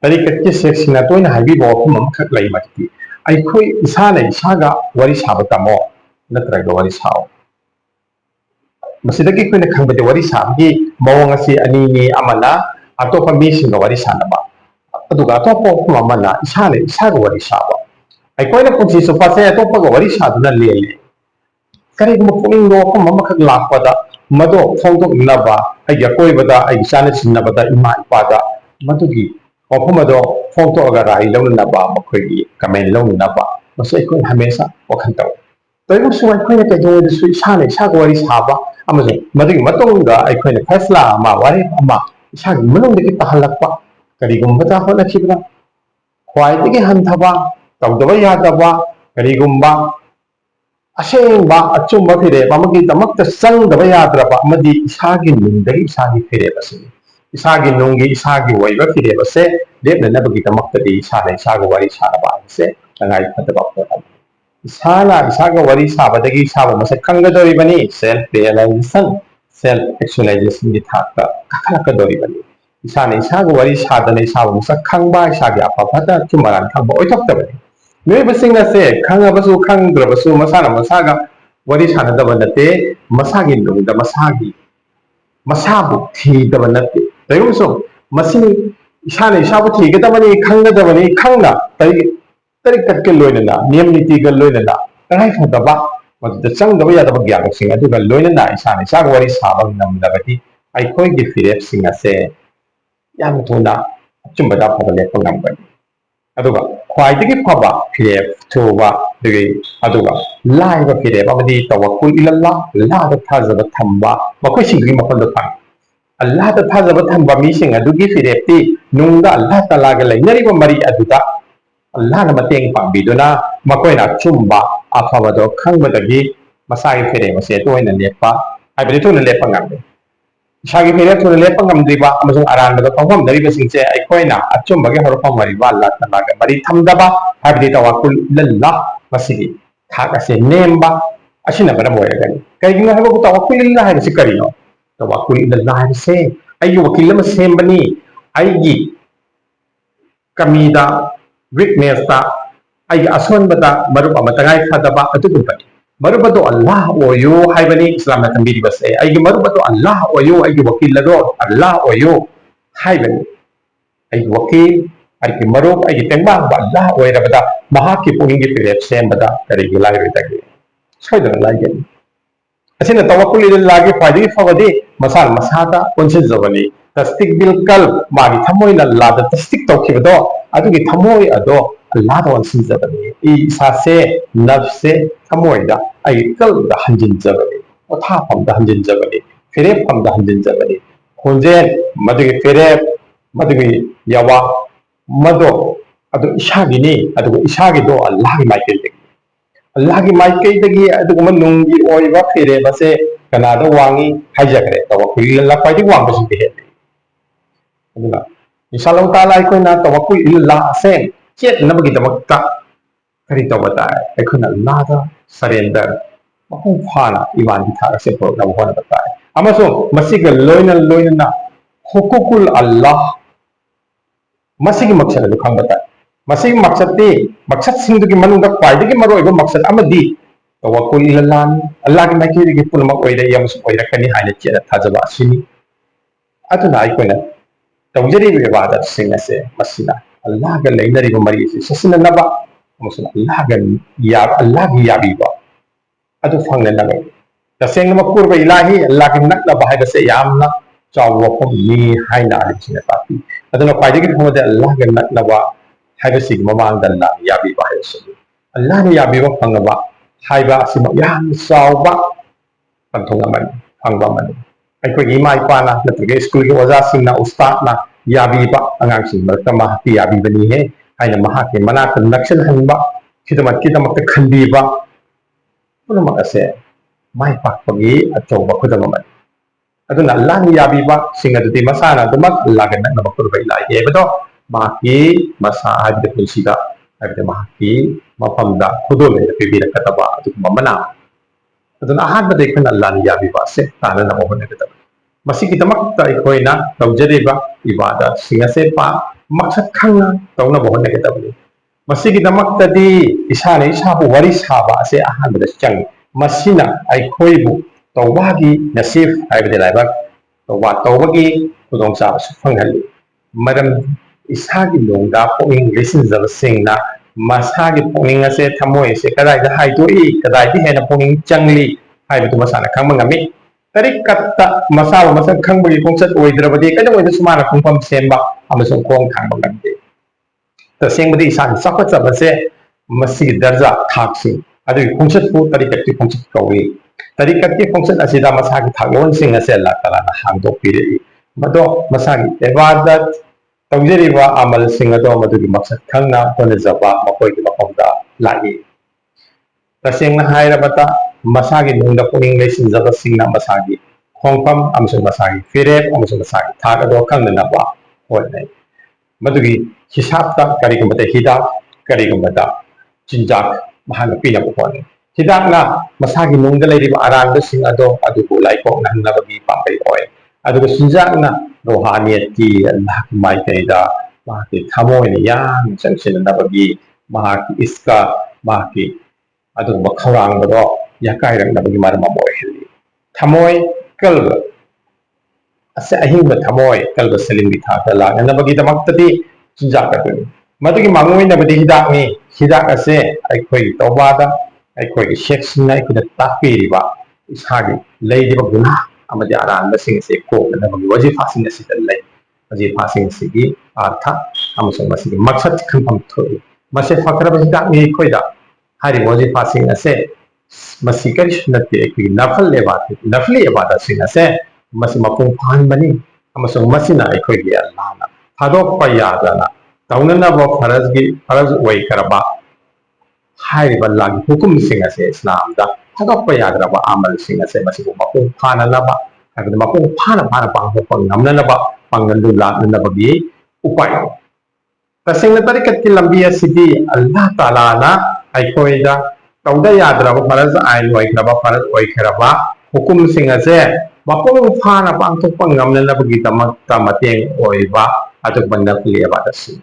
तरीकत सेक्सना तोयना हाइबीबो वफम अमखक लई मति अखोई इसाना इसागा वरी साब तमो नत्रगा वरी साओ मसिदगी कोइना खंबदे वरी साबगी मवंग असि अनिनी अमना अतोपा मीसिंगा वरी सानबा अदुगा अतोपा वफम अमना इसाना इसागा वरी साबा अखोइना पुंसी सुपासे अतोपा वरी सादुना लेले करिगुम पुनिंग वफम अमखक लापदा मदो फोंदोकनबा अइ अकोइबदा अइ साना सिन्नबदा इमा इपादा मदुगी वफम अदो फोंदोगा राई लौननबा मखोइगी कमेंट लौननबा मसे अखोइ हमेशा वखन तौ तोइबु सुवाइ अखोइना कइदोदसु इसाना इसागा वरी साबा अमजो मदुगी मतोंगा अखोइना फैसला अमा वारे अमा इसागी मनोंदगी तहलक्पा करिगुम्बदा होनखिबना ख्वाइदगी हंथबा तौदबा यादबा करिगुम्बा असेंबा अचुम्बा फिरेब अमगी दमक्ता संगदबा याद्रबा अमदी इसागी नुंदगी इसागी फिरेबसे इसागी नुंगी इसागी वइबा फिरेबसे लेपननबगी दमक्तदी इसाना इसागा वरी सारबा से तंगाई फतबा पोतम इसाना इसागा वरी साबदगी साबा मसे खंगदोरिबनी सेल्फ रियलाइजेशन सेल्फ एक्चुअलाइजेशन की थाकता कखलकदोरिबनी इसाना इसागा वरी सादना इसाबा मसे खंगबा इसागी अफफता चुमरान खंगबा ओइथोक्तबनी मिबसिंग असे खंगबसु खंगद्रबसु मसाना मसागा वरी सानदबा नते मसागी नुंगदा मसागी मसाबु थीदबा नते तयुसो मसिनी इसाना इसाबु थीगदबनी खंगदबनी खंगना तरी कटके लोइनना नियम नीति ग लोइनना तंगाई फदबा मदुदा चंगदबा यादबा ग्याबसिंग अदुगा लोइनना इसाना इसागा वरी साबा नमदबती अखोइगी फिरेपसिंग असे याम थुना चुम्बदा फगले पंगंबनी अदुगा ख्वाइदगी फबा फिरेप थुबा दुगी अदुगा लाइबा फिरेप अमदी तवक्कुल इल्लाह अल्लाह थाजबा थंबा मखोइ सिंगी मखोंद फंग अल्लाह थाजबा थंबा मीसिंग अदुगी फिरेपती नुंगा अल्लाह तआलागा लैनरिबा मरी अदुदा अल्लाह ना मतेंग पांबीदुना मखोइना चुम्बा अफबदो खंगबदगी मसागी फिरेप असे तोइना लेपा हाइबदि थुना लेपा ngambe इसागी फिरेप थुना लेपा ngamdriba अमसुंग अरानबदा फंगमदरिबसिंगसे अखोइना अचुम्बगे हरफम मरिबा अल्लाह तआलागा मरी थमदबा हाइबदि तवक्कुल इल्लाह मसिगी थाक असे नेमबा असिना बना मोयगनी कइगिनो हाइबो तवक्कुल इल्लाह हाइबसि करिनो तवक्कुल इल्लाह हाइबसे अयु वकील म सेमबनी अयगी कमीदा वीकनेसता अयगी असोनबदा मरुप अमतगाई फदबा अदुगुंबनी मरुबदो अल्लाह ओयो हाइबनी इस्लाम तंबीरी बसे अयगी मरुबदो अल्लाह ओयो अयगी वकील लदो अल्लाह ओयो हाइबनी अयगी वकील अयगी मरुप अयगी तेंबांग अल्लाह ओयरबदा महाकी पुनिंगी फिरेप सेमबदा करिगी लाइरोइदगी सोइदना लाइगनी असिना तवक्कुल इल्लाहगी ख्वाइदगी फबदी मसाल मसादा कोनसिजबनी तस्तिक बिल कल मागी थमोइना अल्लाहदा तस्तिक तौखिबदो अदुगी थमोइ अदो अल्लाहदा वनसिजबनी ई सासे नफ्से थमोइदा आई कलदा हंजिनजबनी ओथाफमदा हंजिनजबनी फिरेपफमदा हंजिनजबनी खोंजेन मदुगी फिरेप मदुगी यवा मदो अदु इशागिनी अदुगो इशागिदो अल्लाहगी माइकेलदगी अल्लाहगी माइकेलदगी अदुगो नुंगी ओइबा फिरेबसे कनादा वांगी हाइजगरे तवक्कुल इल्लाह ख्वाइदगी वांगबसिंग हेले अदुगा इंशाअल्लाह ताला अखोइना तवक्कुल इल्लाह असे चेतनबगीदमक्ता करी तवता अखोइना अल्लाहदा सरेंडर मपुंग फाना इमानगी थागसे प्रोग्राम होना बताए अमसो मसिगा लोइना लोइना हुकुकुल अल्लाह मसिगी मकसद अदु खंबताए मसिगी मकसदती मकसद सिंदुगी मनुंगा ख्वाइदगी मरोइबा मकसद अमदी तवक्कुल इल्लाह अल्लाहगी माइकेलदगी पुनमक ओइरे यमस ओइरकनी हाइना चेना थाजबा असिनी अदुना अखोइना तौजरीब इबादत सिंह असे मसिना अल्लाहगा लैनरिबा मरी ससिना नबा अमसुन अल्लाहगी याबीबा अदु फंगननबा तसेंग मकुरबा इलाही अल्लाहगी नक्नबा हाइबसे यामना चाववा फमनी हाइना आलिसिना तापी अदुना ख्वाइदगी फंगदे अल्लाहगा नक्नबा हाइबसिगी ममांगदा अल्लाह याबीबा हाइबसे अल्लाहना याबीबा फंगबा हाइबा असिमा याम चावबा पंथोंगमन फंगबामन अखोइगी इमा इपाना नत्रगे स्कूल की ओजासिंगना उस्तादना याबीबा अंगांगसिंग मरक्ता महाकी याबीबनी है हाइना महाके मनाक नक्सल हनबा खिदमक्ता खंबीबा पुनमक असे माइ पाकपगी अचौबा खुदममन अदुना अल्लाहनी याबीबा सिंग अदुदी मसाना दुमक अल्लाहगा नक्नबा खुरबा इलाही हेबदो माकी मसा हाइबदे पुंसिदा हाइबदे माकी मफमदा खुदोले पिबीरकतबा अदुगुम्बा मना अदुना अहानबदे अखोइना अल्लाहनी याबीबा से ताननबा होनगदबा मसिगी दमक्ता अखोइना तौजरीबा इबादत सिंग असे पा maksud khangna tawna bohon negatabni masigidamaktadi isana isabu wari saba ase ahanbada chang masina aikhoibu tawbagi nasif haibade laibak tawbagi kudong sa fanghali maram isagi longda poing lisinjaba singna masagi poing ase thamoi se kadai da haidoi kadai di hena poing changli haibadu masana khangmangami tarik katta masaba masak khangbagi kongsat oidrabadi kada oida sumana khongpam semba amasung khong khangbangamde tasengbadi isan sakhatjabase masigi darja thaksing adu kongsat pu tarikati kongsat kawi tarikati kongsat asida masagi thaglon sing ase Allah taala na hangdok pire mado masagi ibadat tawjeriba amal sing ado madugi maksad khangna honajaba makoigi makomda lagi tasengna hairabata masagi nungda puning leisinjaba singna masagi khongpam amsung masagi firep amsung masagi thak ado khangnaba hotnai madugi hisabta karigumata hidak karigumata cinjak mahana pina pokone hidak na masagi nungda leiriba aranda sing ado adubu laiko nanabagi pampai oi aduga cinjak na rohaniyati Allah mai kaida mahaki thamoi ni yang sangsin nabagi mahaki iska mahaki aduba khawang bado yakai rang nabagi marama moi heli thamoi kalba ase ahingba thamoi kalba selimbi thata la nabagi damaktadi cinjak aduni madugi mangoi nabadi hidak ni hidak ase aikhoi tawbada aikhoi section na ikuna takpiriba isagi leidiba guna amadi aran sing se ko nabagi wajifa sing ase lei wajifa sing sigi artha amasung masigi maksad khampam thoi mase fakraba hidak ni khoida hari wajifa sing ase masi karishunate ki nafal lebada sing ase masi mapung phan bani amasung masina aikhoi gi Allah na thadok pa yadana taunana ba faraj oi karaba hai ba lag hukum sing ase Islam da thadok pa yadraba amal sing ase masi mapung phana laba agada mapung phana pang hopang namna laba pangandu la na bagi upai tasengna tarikat ki lambi asidi Allah taala na aikhoi da tawda yadraba faraj ain oi karaba faraj oi karaba hukum sing ase mapung phana pang thok pang namna bagi tamak tamateng oi ba atuk banda kliya ba dasi